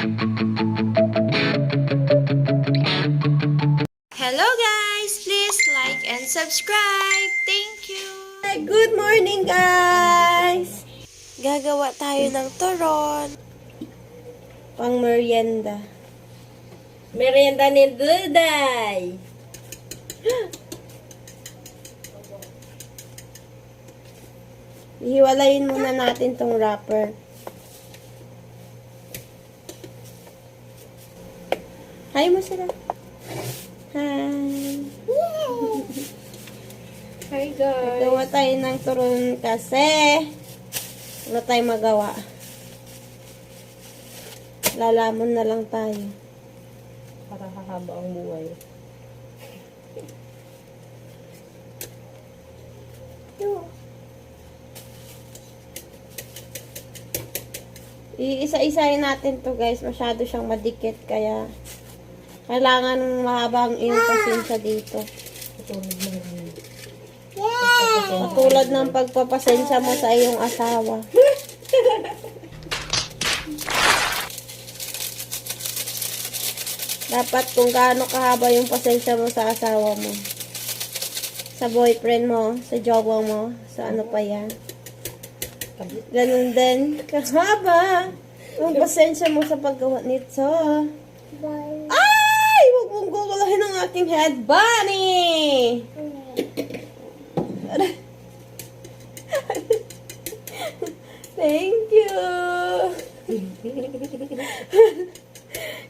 Hello guys! Please like and subscribe! Thank you! Good morning guys! Gagawa tayo ng turon. Pang merienda. Merienda ni Duday! Hiwalayin muna natin tong wrapper. Hi mo sila. Hi. Hi guys! Gawa tayo ng turon kasi wala tayong magawa. Lalamon na lang tayo. Para hahaba ang buhay. Iisa-isahin natin to guys. Masyado siyang madikit kaya kailangan mahabang iyong pasensya dito. Tulad ng pagpapasensya mo sa iyong asawa. Dapat kung gaano kahaba yung pasensya mo sa asawa mo. Sa boyfriend mo, sa jowa mo, sa ano pa yan. Ganun din kahaba yung pasensya mo sa paggawa nito. Ay! Huwag mong gugulahin ang aking head bunny! Thank you!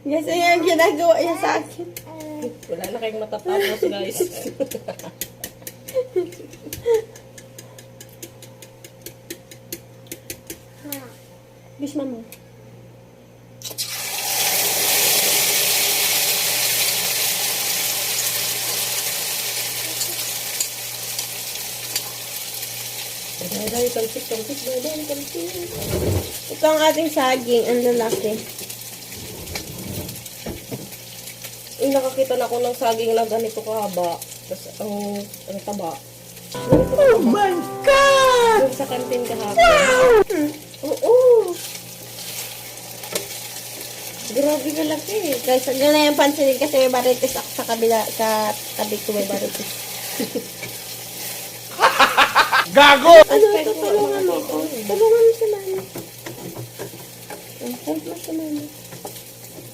Kasi yung ginagawa niya sa akin. Wala na kayong matatapos guys. Bish mama. Ito ang ating saging, ang lalaki. Nakakita na ako ng saging na ganito kahaba. Tapos ang taba. Oh my God! Yung sa kantin kahapon. Oo. Grabe ka laki. Guys, ganyan yung pansinin kasi may baritis ako sa kabila, sa tabi ko may baritis. Gago! Ano ito? Tulungan mo ko. Tulungan mo si mama. Help mo si mama.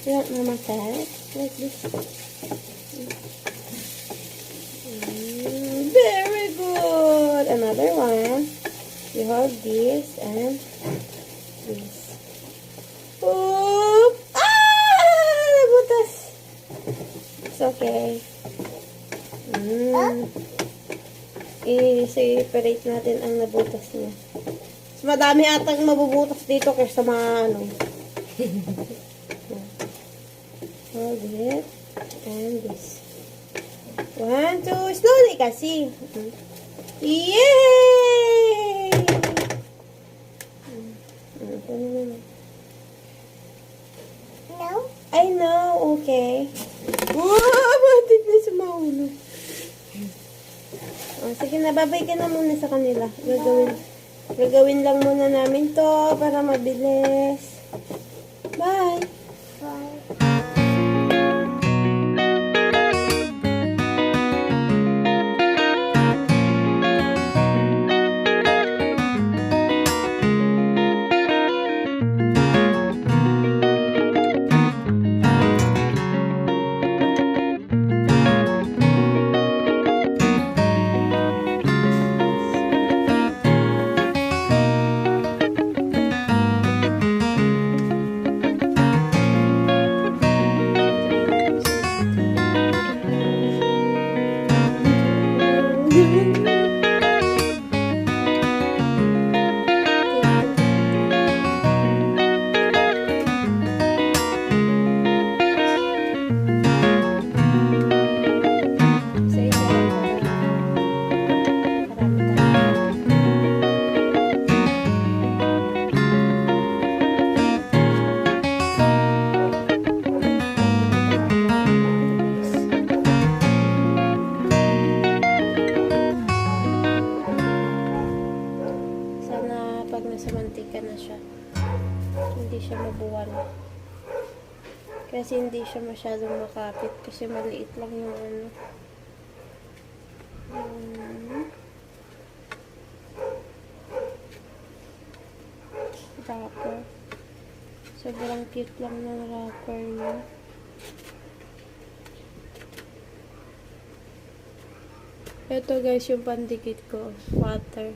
You want mama touch? Like this. Very good. Another one. You hold this and this. Oop! Ah! Nabutas. It's okay. I-separate natin ang nabutas niya. Mas madami atang mabubutas dito kaysa mga ano. Hold it. And this. 1, 2. Slowly kasi. Yay! No? I know. Okay. Wow! Matik na sa maulo. Oh, sige na, babay ka na muna sa kanila. Gagawin lang muna namin to para mabilis. Bye! Kasi hindi siya masyadong makapit kasi maliit lang yung ano. Wrapper. Sobrang cute lang ng wrapper niya. Ito guys yung pandikit ko. Water.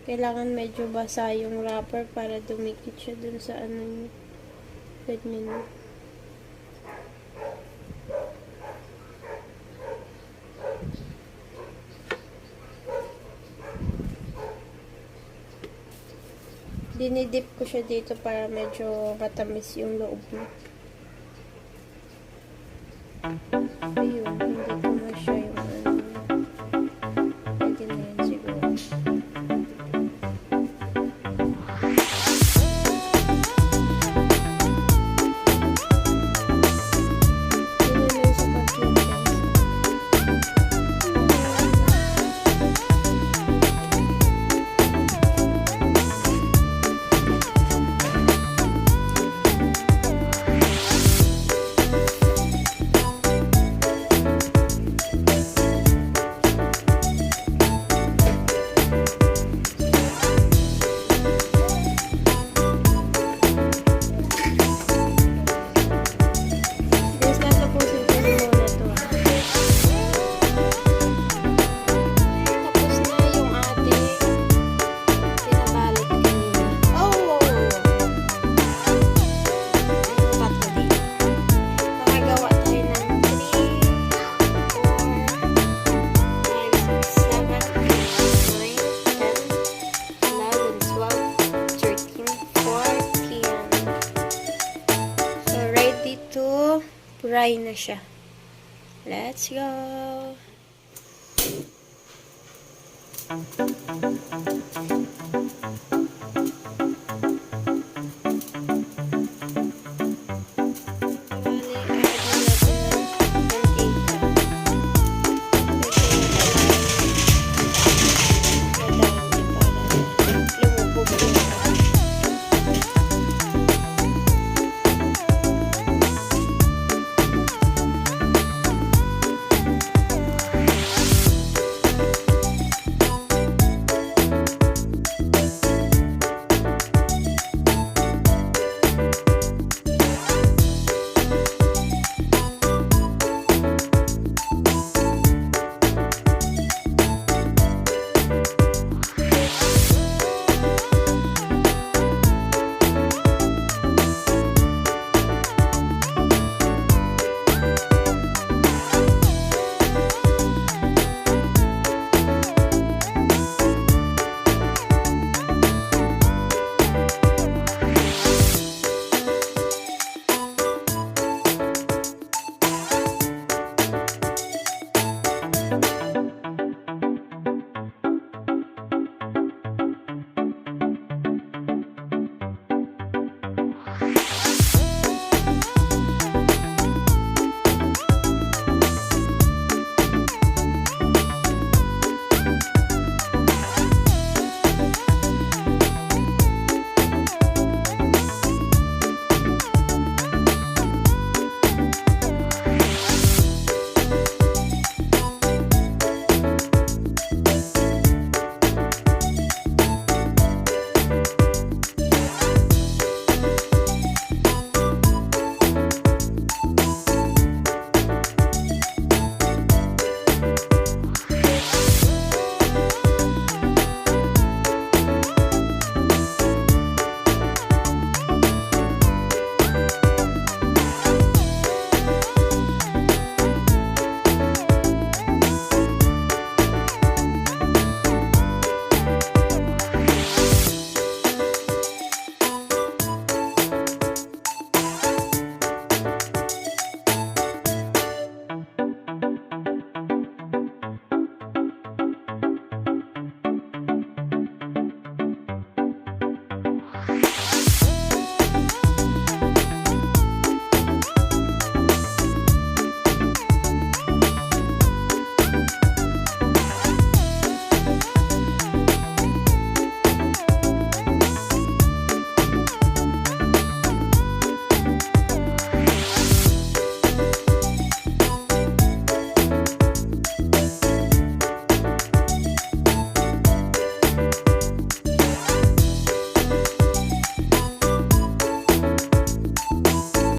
Kailangan medyo basa yung wrapper para dumikit siya dun sa ano niya. Ganyan. Dinidip ko siya dito para medyo matamis yung loob niya. Ayun, hindi ko na siya yung ano. Pwede na yun siguro. Fry na siya. Let's go!